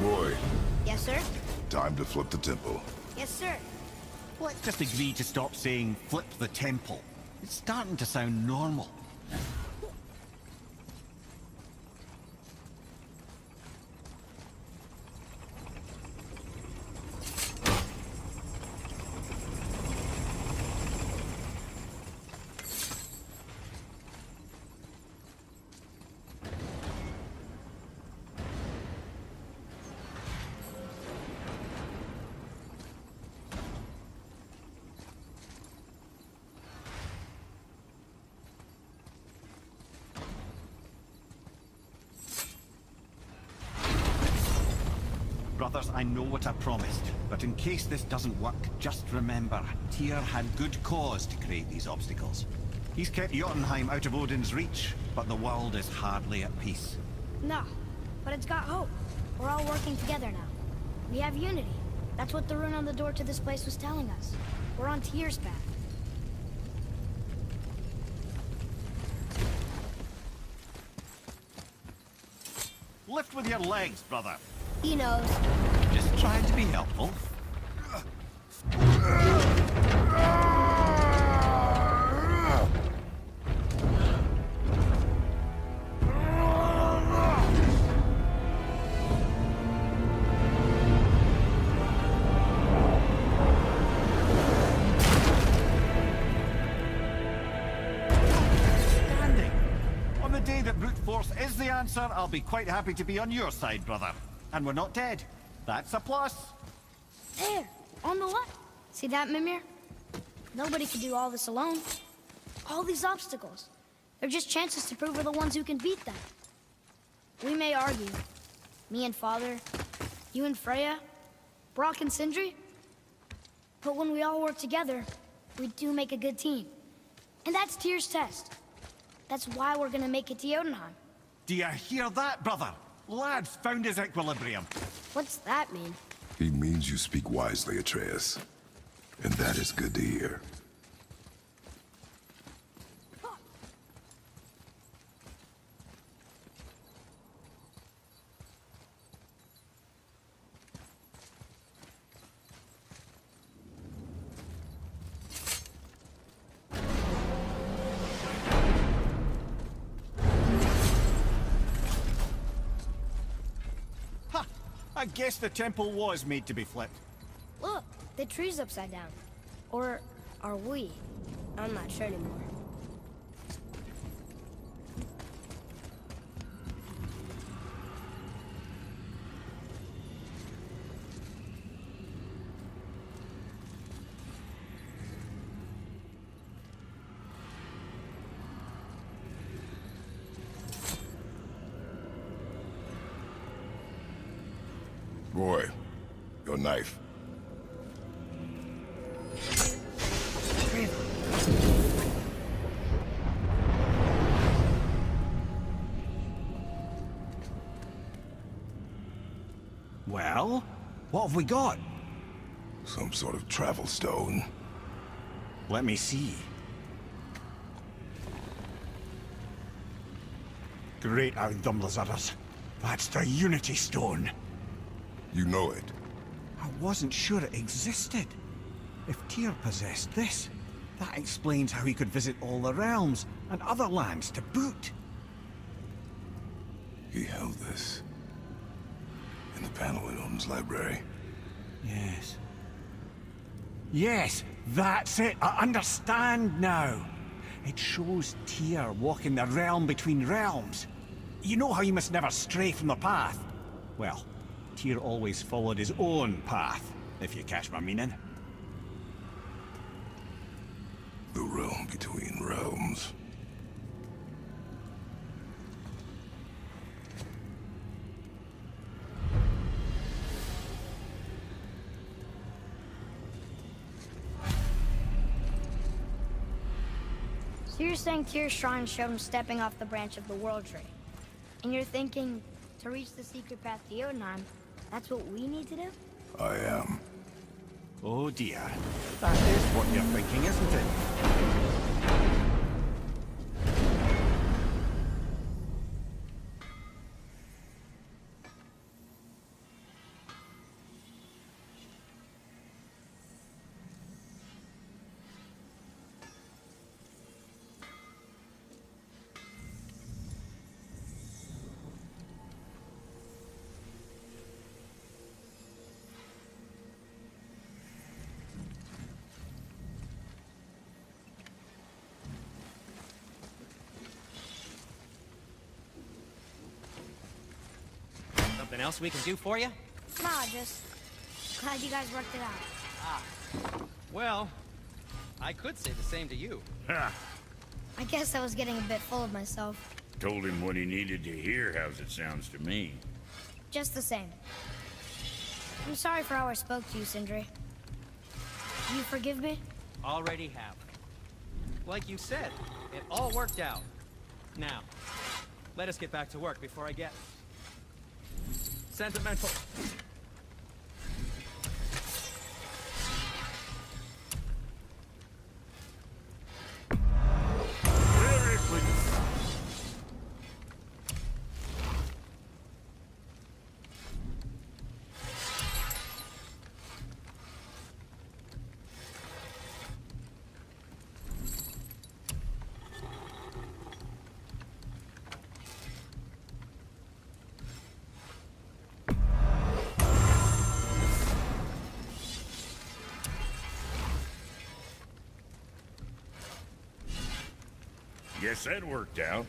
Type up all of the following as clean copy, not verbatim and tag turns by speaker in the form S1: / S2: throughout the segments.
S1: Boy,
S2: Yes, sir?
S1: time to flip the temple.
S2: Yes, sir.
S3: Let's just agree to stop saying flip the temple. It's starting to sound normal. Brothers, I know what I promised, but in case this doesn't work, just remember, Tyr had good cause to create these obstacles. He's kept Jotunheim out of Odin's reach, but the world is hardly at peace.
S2: No, but it's got hope. We're all working together now. We have unity. That's what the rune on the door to this place was telling us. We're on Tyr's path.
S3: Lift with your legs, brother.
S2: He knows.
S3: Just trying to be helpful. On the day that brute force is the answer, I'll be quite happy to be on your side, brother. And we're not dead. That's a plus.
S2: There, on the left. See that, Mimir? Nobody can do all this alone. All these obstacles. They're just chances to prove we're the ones who can beat them. We may argue. Me and Father, you and Freya, Brock and Sindri. But when we all work together, we do make a good team. And that's Tyr's test. That's why we're gonna make it to Jotunheim.
S3: Do you hear that, brother? Lad's found his equilibrium.
S2: What's that mean?
S1: He means you speak wisely, Atreus. And that is good to hear.
S3: I guess the temple was made to be flipped.
S2: Look, the tree's upside down. Or are we? I'm not sure anymore.
S1: Boy, your knife.
S3: Well, what have we got?
S1: Some sort of travel stone.
S3: Let me see. Great Audumlazaras. That's the Unity Stone.
S1: You know it.
S3: I wasn't sure it existed. If Tyr possessed this, that explains how he could visit all the realms and other lands to boot.
S1: He held this in the panel in Odin's library.
S3: Yes. Yes, that's it. I understand now. It shows Tyr walking the realm between realms. You know how you must never stray from the path? Well, Tyr always followed his own path, if you catch my meaning.
S1: The realm between realms.
S2: So you're saying Tyr's shrine showed him stepping off the branch of the World Tree. And you're thinking, to reach the secret path to Jotunheim, that's what we need to do?
S1: I am.
S3: Oh dear. That is what you're thinking, isn't it?
S4: Something else we can do for you?
S2: Nah, just glad you guys worked it out.
S4: Well, I could say the same to you.
S5: Ha!
S2: I guess I was getting a bit full of myself.
S5: Told him what he needed to hear, how's it sounds to me.
S2: Just the same. I'm sorry for how I spoke to you, Sindri. Do you forgive me?
S4: Already have. Like you said, it all worked out. Now, let us get back to work before I get sentimental.
S5: Very quick. Guess that worked out.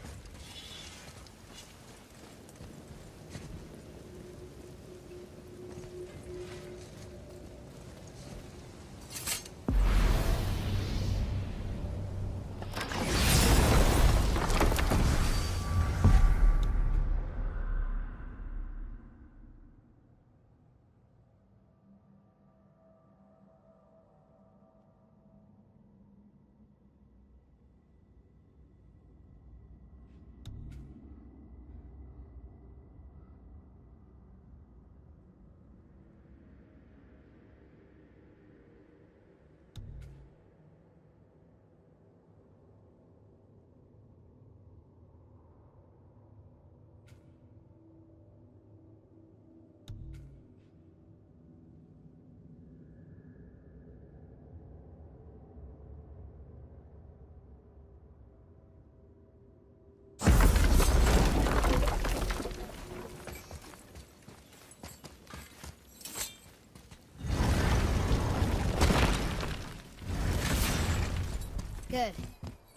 S2: Good.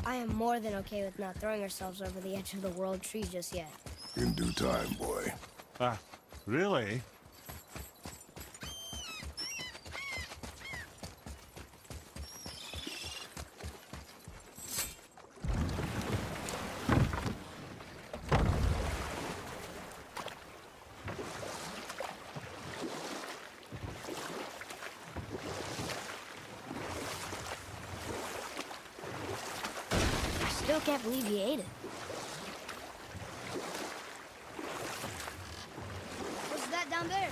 S2: I am more than okay with not throwing ourselves over the edge of the world tree just yet.
S1: In due time, boy.
S3: Really?
S2: Still can't believe you ate it. What's that down there?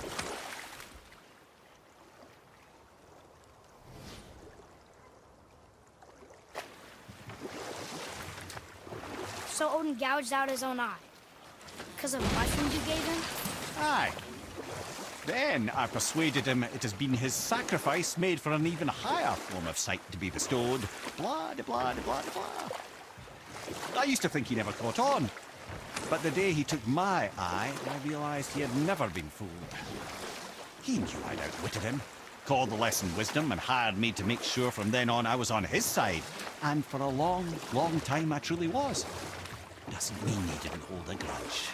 S2: So Odin gouged out his own eye. Because of mushrooms you gave him?
S3: Aye. Then I persuaded him it has been his sacrifice made for an even higher form of sight to be bestowed. Blah, de blah, de blah, de blah. I used to think he never caught on. But the day he took my eye, I realized he had never been fooled. He knew I'd outwitted him, called the lesson wisdom, and hired me to make sure from then on I was on his side. And for a long, long time I truly was. Doesn't mean he didn't hold a grudge.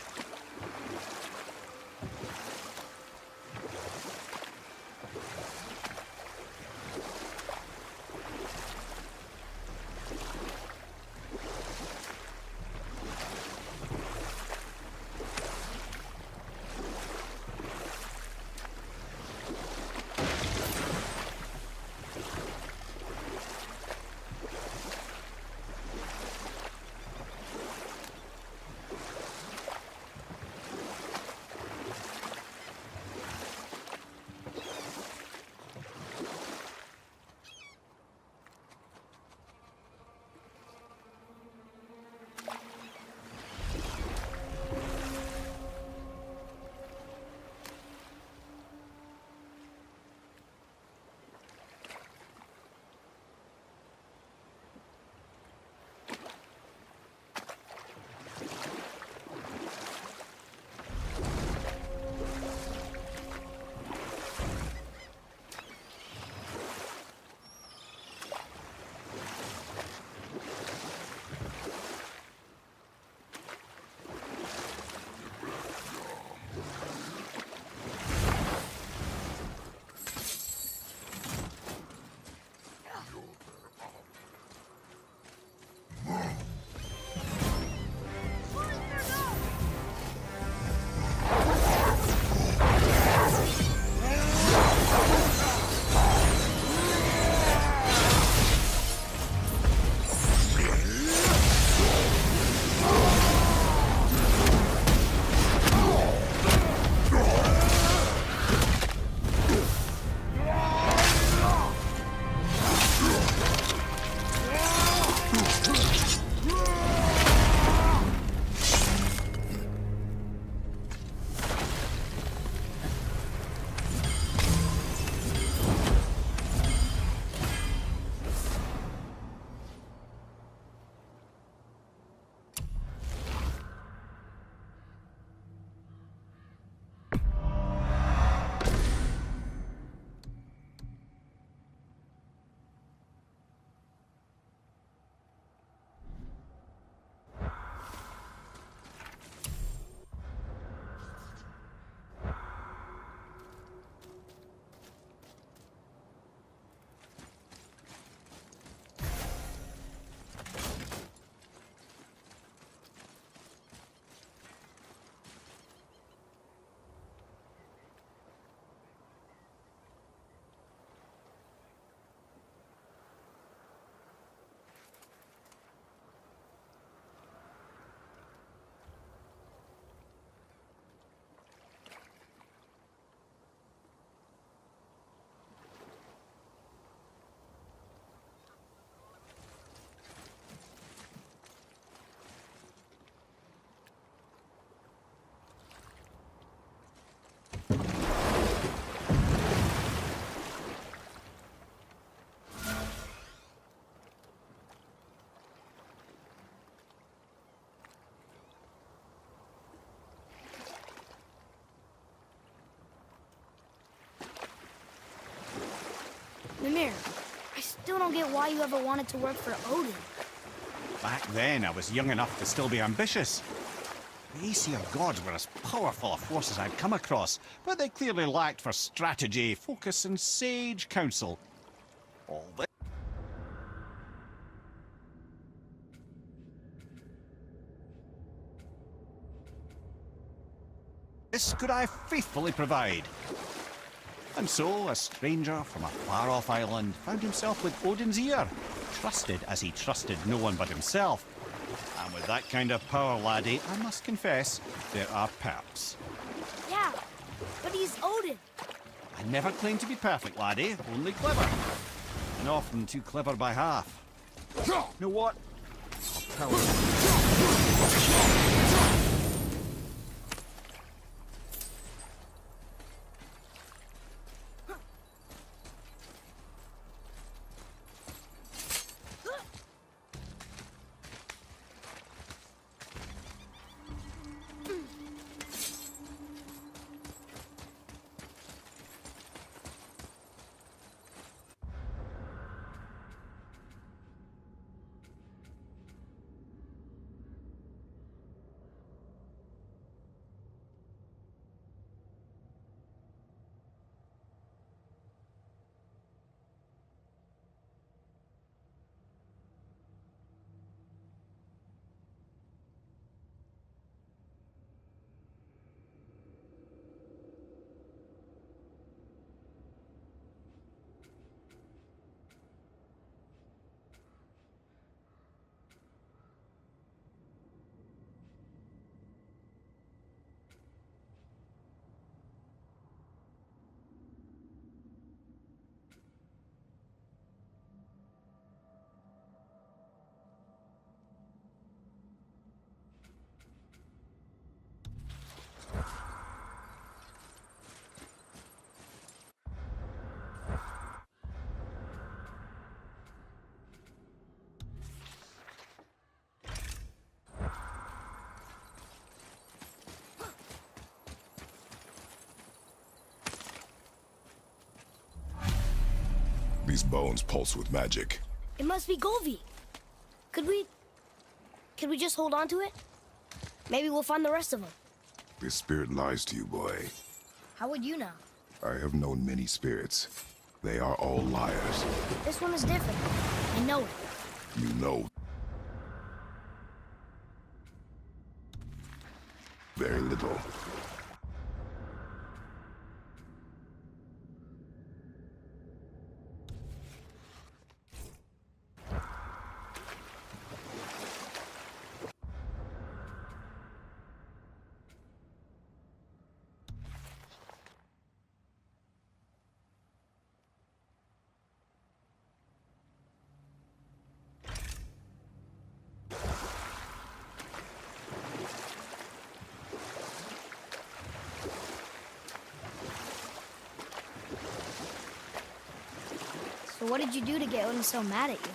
S2: don't get why you ever wanted to work for Odin.
S3: Back then, I was young enough to still be ambitious. The Aesir gods were as powerful a force as I'd come across, but they clearly lacked for strategy, focus, and sage counsel. All this could I faithfully provide. And so, a stranger from a far-off island found himself with Odin's ear, trusted as he trusted no one but himself. And with that kind of power, laddie, I must confess, there are perks.
S2: Yeah, but he's Odin.
S3: I never claimed to be perfect, laddie, only clever. And often too clever by half. You know what? I'll tell you.
S1: These bones pulse with magic.
S2: It must be Golvi. Could we just hold on to it? Maybe we'll find the rest of them.
S1: This spirit lies to you, boy.
S2: How would you know?
S1: I have known many spirits. They are all liars.
S2: This one is different. I know it.
S1: You know very little.
S2: So what did you do to get Odin so mad at you?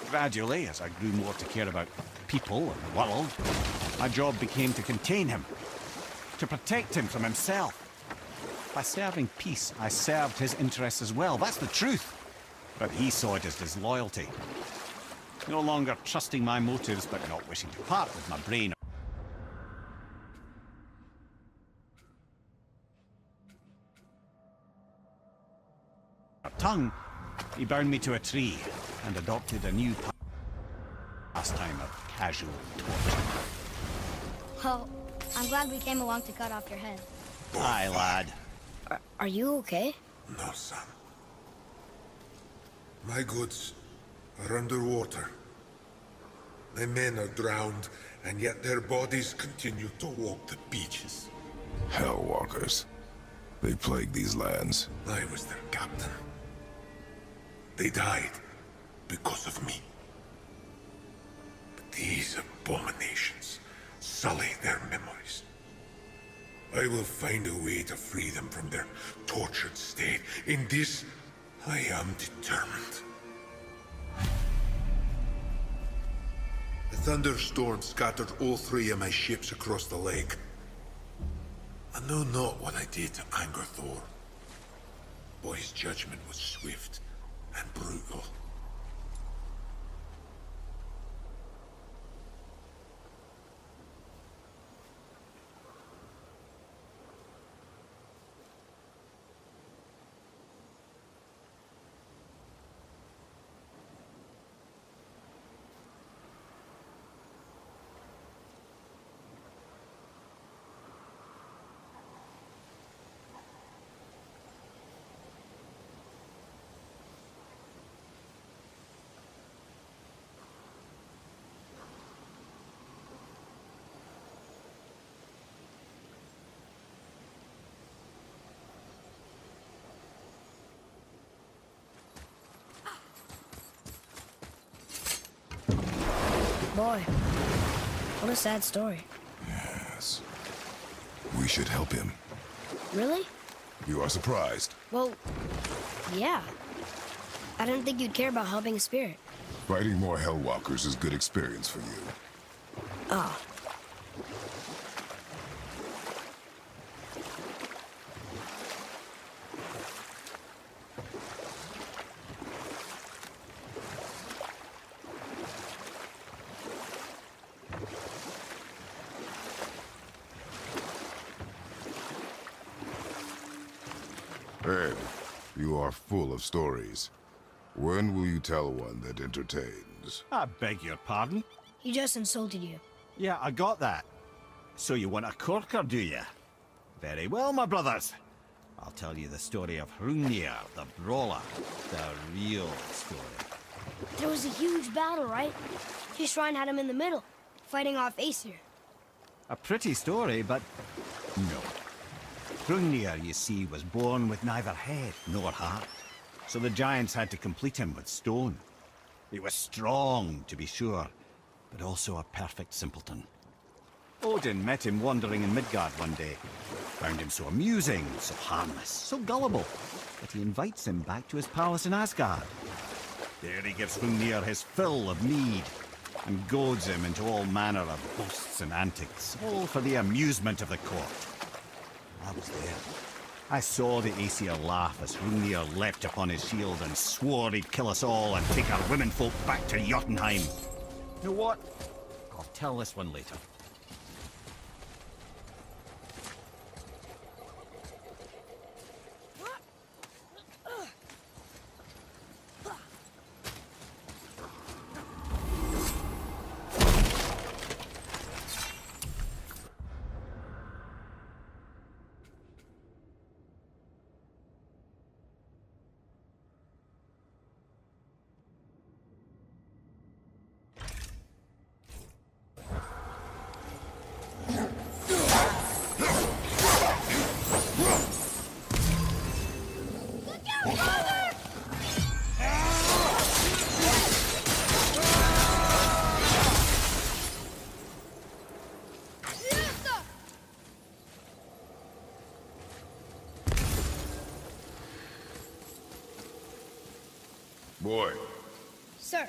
S3: Gradually, as I grew more to care about people and the world, my job became to contain him, to protect him from himself. By serving peace, I served his interests as well. That's the truth. But he saw it as disloyalty. No longer trusting my motives, but not wishing to part with my brain. Or tongue, he bound me to a tree and adopted a new pastime of casual torture.
S2: Well, I'm glad we came along to cut off your head.
S3: Aye, lad.
S2: Are you okay?
S6: No, son. My goods are underwater. My men are drowned, and yet their bodies continue to walk the beaches.
S1: Hellwalkers. They plague these lands.
S6: I was their captain. They died because of me. But these abominations sully their memories. I will find a way to free them from their tortured state. In this, I am determined. A thunderstorm scattered all 3 of my ships across the lake. I know not what I did to anger Thor. Boy's judgment was swift and brutal.
S2: Boy, what a sad story.
S1: Yes. We should help him.
S2: Really?
S1: You are surprised.
S2: Well, yeah. I didn't think you'd care about helping a spirit.
S1: Fighting more Hellwalkers is good experience for you.
S2: Ah.
S1: Ed, you are full of stories. When will you tell one that entertains?
S3: I beg your pardon?
S2: He just insulted you.
S3: Yeah, I got that. So you want a corker, do you? Very well, my brothers. I'll tell you the story of Hrungnir, the brawler. The real story.
S2: There was a huge battle, right? His shrine had him in the middle, fighting off Aesir.
S3: A pretty story, but no. Hrungnir, you see, was born with neither head nor heart. So the giants had to complete him with stone. He was strong, to be sure, but also a perfect simpleton. Odin met him wandering in Midgard one day. Found him so amusing, so harmless, so gullible, that he invites him back to his palace in Asgard. There he gives Hrungnir his fill of mead, and goads him into all manner of boasts and antics, all for the amusement of the court. I was there. I saw the Aesir laugh as Hrungnir leapt upon his shield and swore he'd kill us all and take our womenfolk back to Jotunheim. You know what? I'll tell this one later.
S1: Boy,
S2: Sir.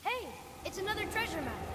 S2: Hey, it's another treasure map.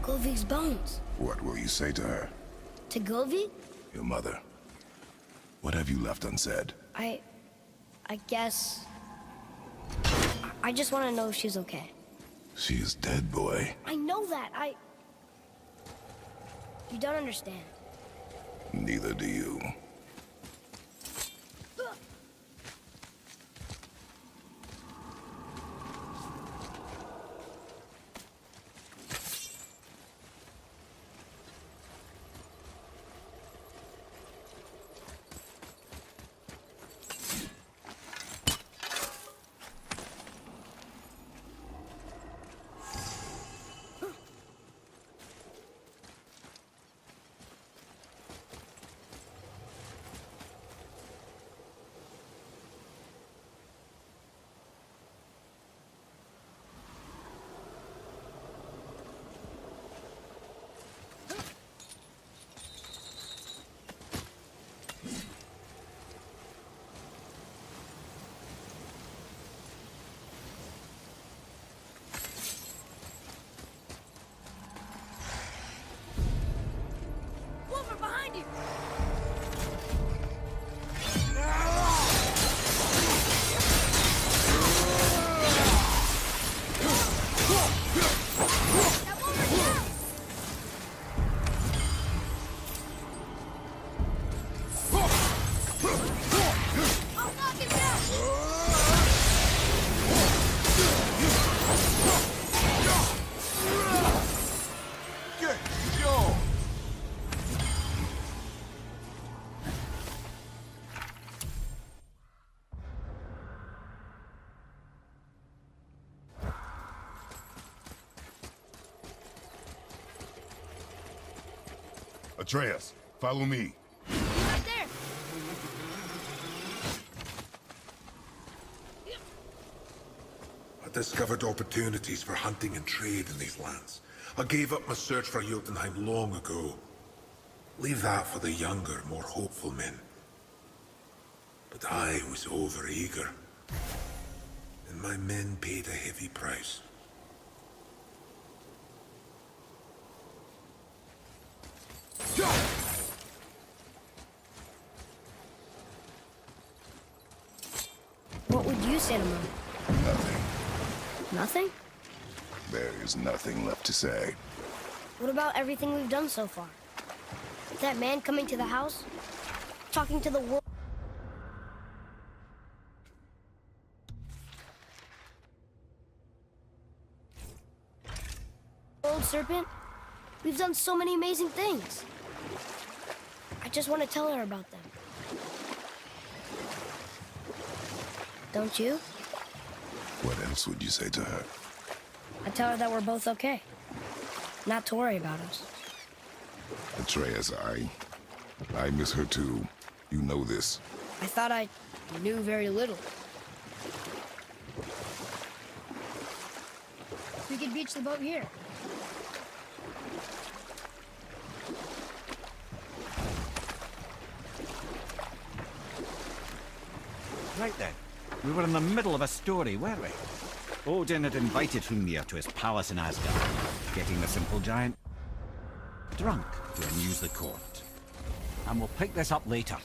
S2: Govig's bones.
S1: what will you say to her?
S2: To Govig?
S1: Your mother. What have you left unsaid?
S2: I guess... I just want to know if she's okay.
S1: She is dead, boy.
S2: I know that, You don't understand.
S1: Neither do you. Atreus, follow me.
S2: Right there.
S6: I discovered opportunities for hunting and trade in these lands. I gave up my search for Jotunheim long ago. Leave that for the younger, more hopeful men. But I was overeager. And my men paid a heavy price.
S2: What would you say to Mom?
S1: Nothing.
S2: Nothing?
S1: There is nothing left to say.
S2: What about everything we've done so far? That man coming to the house? Talking to the world? Old serpent? We've done so many amazing things. I just want to tell her about them. Don't you?
S1: What else would you say to her?
S2: I tell her that we're both okay. Not to worry about us.
S1: Atreus, I miss her too. You know this.
S2: I thought I knew very little. We could beach the boat here.
S3: Right then. We were in the middle of a story, weren't we? Odin had invited Hrungnir to his palace in Asgard, getting the simple giant drunk to amuse the court. And we'll pick this up later.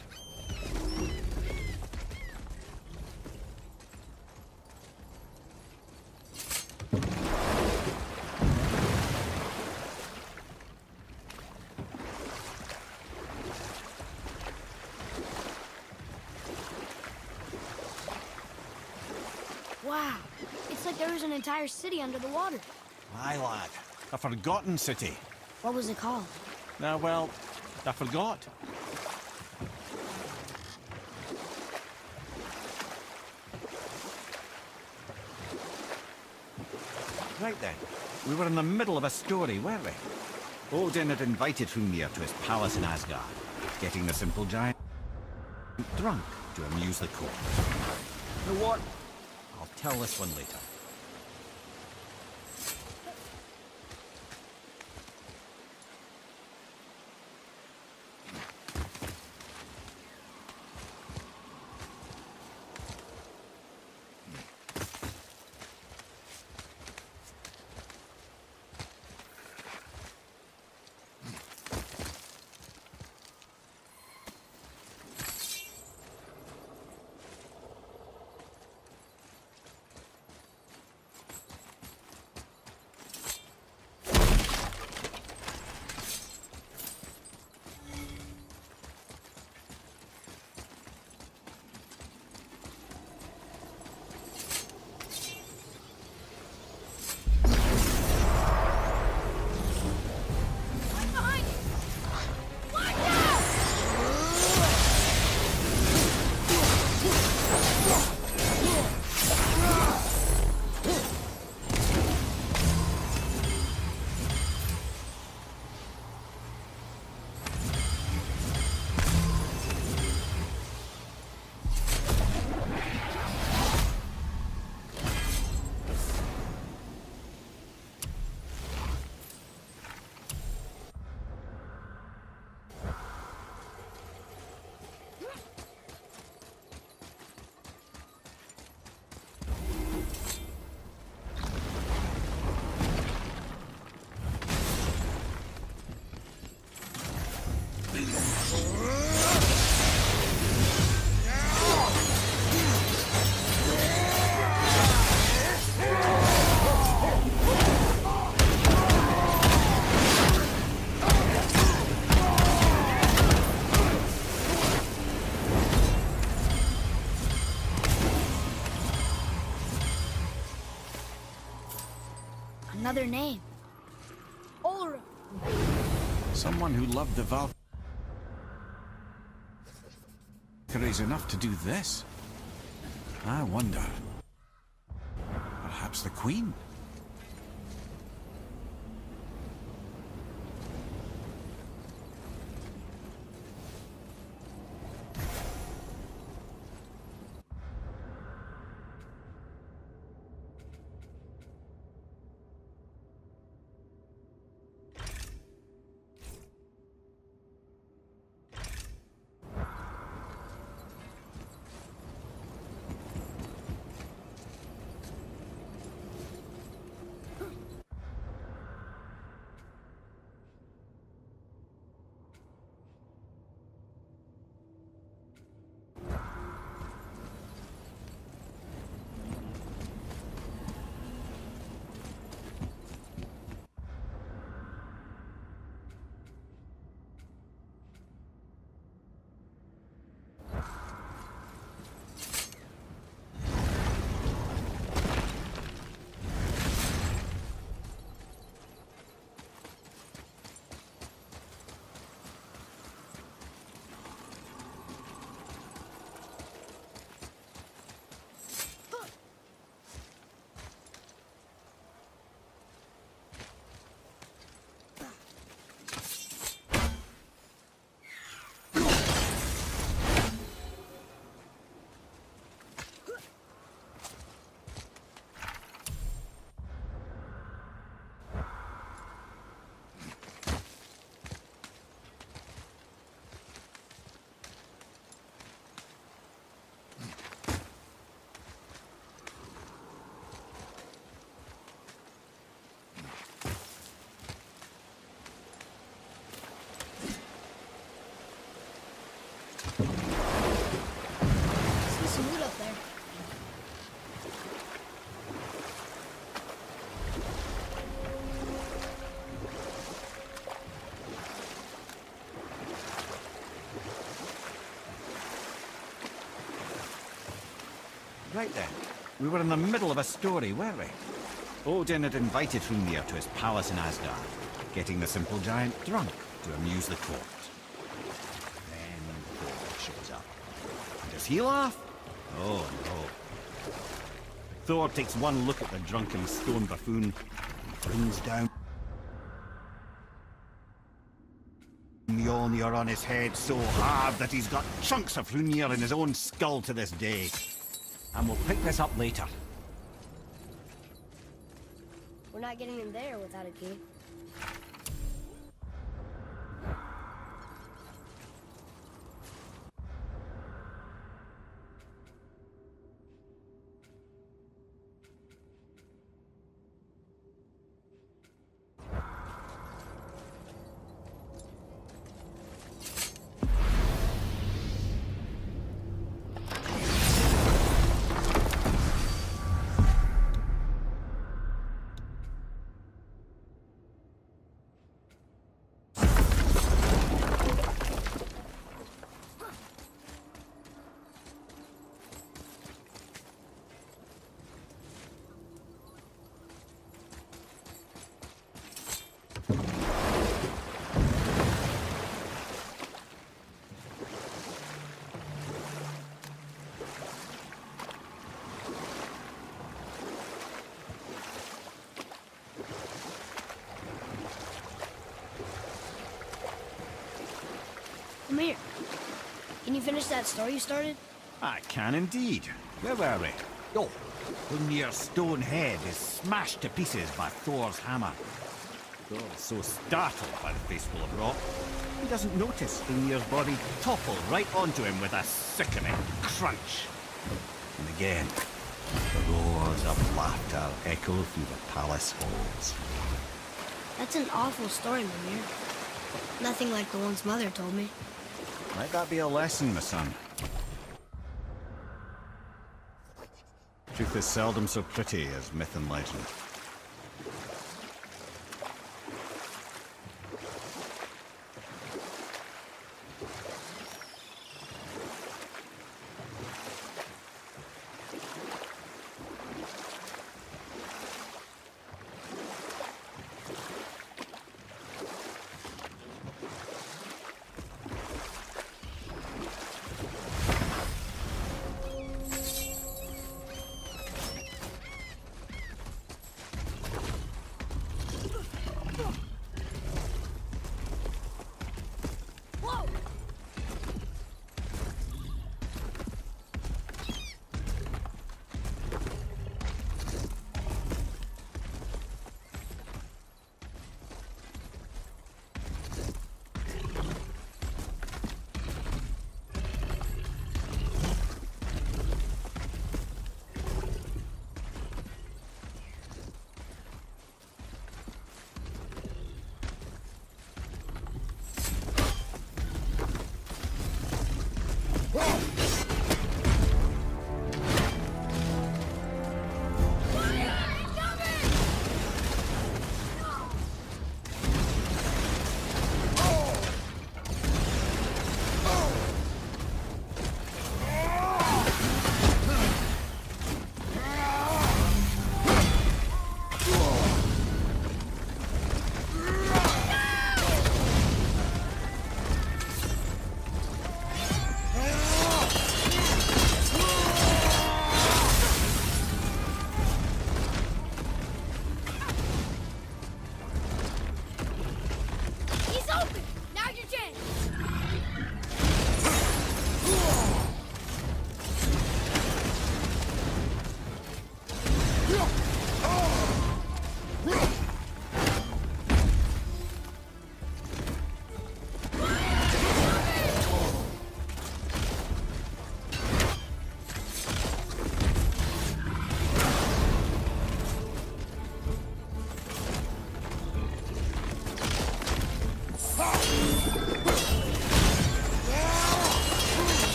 S2: Wow, it's like there was an entire city under the water.
S3: Aye, lad. A forgotten city.
S2: What was it called?
S3: Well, I forgot. Right then. We were in the middle of a story, weren't we? Odin had invited Hrungnir to his palace in Asgard, getting the simple giant drunk to amuse the court. You know what? I'll tell this one later.
S2: Another name. Ulra.
S3: Someone who loved the Valkyries enough to do this? I wonder. Perhaps the Queen? Right then. We were in the middle of a story, weren't we? Odin had invited Hrungnir to his palace in Asgard, getting the simple giant drunk to amuse the court. Then Thor shows up. And does he laugh? Oh no. Thor takes one look at the drunken stone buffoon and brings down Mjolnir on his head so hard that he's got chunks of Hrungnir in his own skull to this day. And we'll pick this up later.
S2: We're not getting in there without a key. Come here. Can you finish that story you started?
S3: I can indeed. Where were we? Oh, Hrungnir's stone head is smashed to pieces by Thor's hammer. Thor is so startled by the face full of rock, he doesn't notice Hrungnir's body topple right onto him with a sickening crunch. And again, the roars of laughter echo through the palace halls.
S2: That's an awful story, Mimir. Nothing like the ones Mother told me.
S3: Let that be a lesson, my son. Truth is seldom so pretty as myth and legend.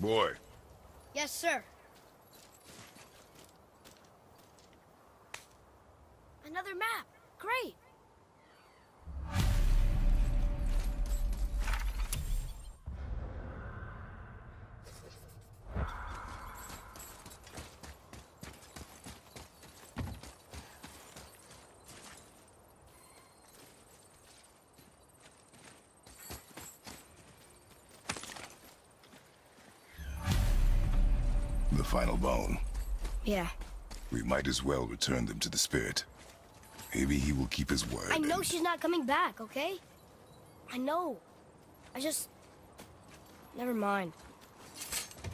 S1: Boy,
S2: Yes, sir. Another map. Great.
S1: the final bone.
S2: Yeah.
S1: We might as well return them to the spirit. Maybe he will keep his word.
S2: I know
S1: and-
S2: she's not coming back, okay? I know. I just... Never mind.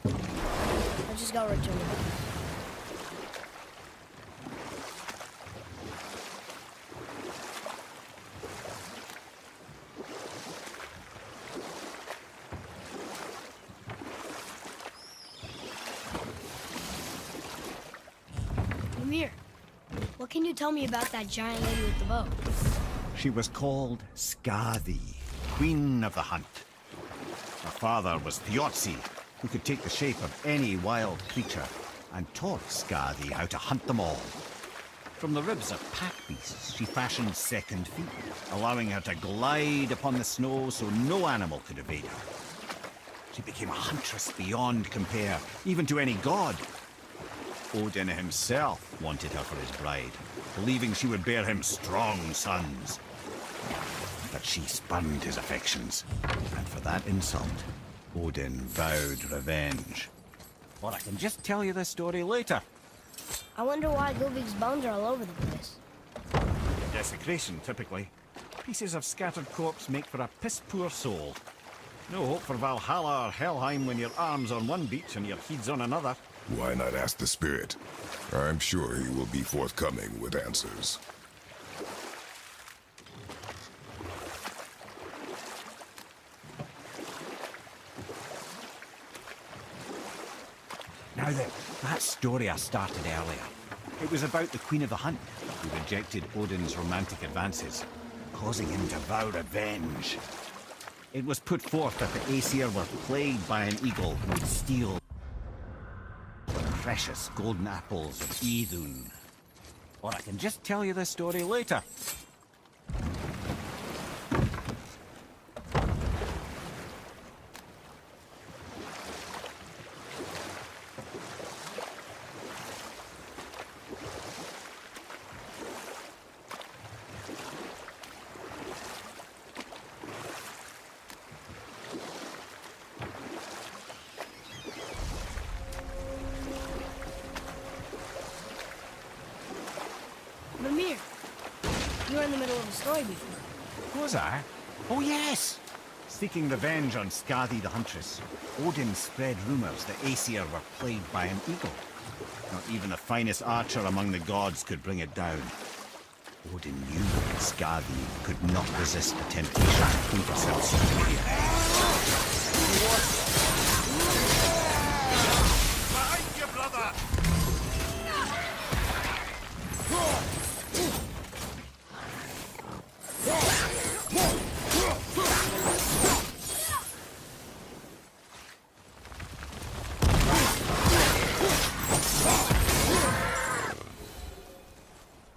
S2: I'll just go return it. Amir, what can you tell me about that giant lady with the bow?
S3: She was called Skadi, Queen of the Hunt. Her father was Thiotzi, who could take the shape of any wild creature, and taught Skadi how to hunt them all. From the ribs of pack beasts, she fashioned second feet, allowing her to glide upon the snow so no animal could evade her. She became a huntress beyond compare, even to any god. Odin himself wanted her for his bride, believing she would bear him strong sons. But she spurned his affections, and for that insult, Odin vowed revenge. Or I can just tell you this story later.
S2: I wonder why Gulvig's bones are all over the place.
S3: Desecration, typically. Pieces of scattered corpse make for a piss-poor soul. No hope for Valhalla or Helheim when your arm's on one beach and your head's on another.
S1: Why not ask the spirit? I'm sure he will be forthcoming with answers.
S3: Now then, that story I started earlier. It was about the Queen of the Hunt, who rejected Odin's romantic advances, causing him to vow revenge. It was put forth that the Aesir were plagued by an eagle who would steal the precious golden apples of Idun. Or I can just tell you this story later.
S2: Mimir, you were in the middle of a story before.
S3: Was I? Oh yes! Seeking revenge on Skadi the Huntress, Odin spread rumors that Aesir were plagued by an eagle. Not even the finest archer among the gods could bring it down. Odin knew that Skadi could not resist the temptation to prove herself superior.
S6: Behind you, brother!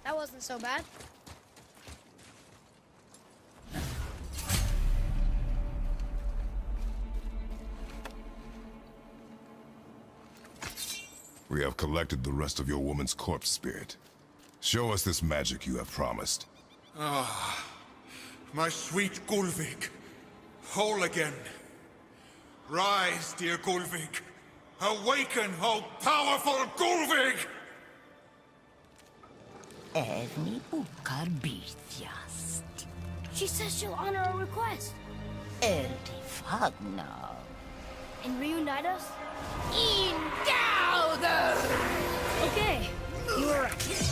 S2: That wasn't so bad.
S1: We have collected the rest of your woman's corpse spirit. Show us this magic you have promised.
S6: My sweet Gulvig, whole again. Rise, dear Gulvig. Awaken, O powerful Gulvig!
S7: Erni bukar bitjast.
S2: She says she'll honor our request
S7: Erifagna.
S2: and reunite us.
S7: Indauder!
S2: Okay, you were right.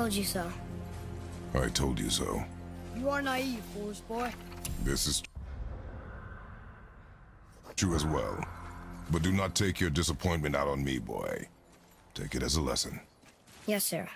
S2: told you so.
S1: I told you so.
S2: You are naive, Forest Boy.
S1: This is true as well. But do not take your disappointment out on me, boy. Take it as a lesson.
S2: Yes, sir.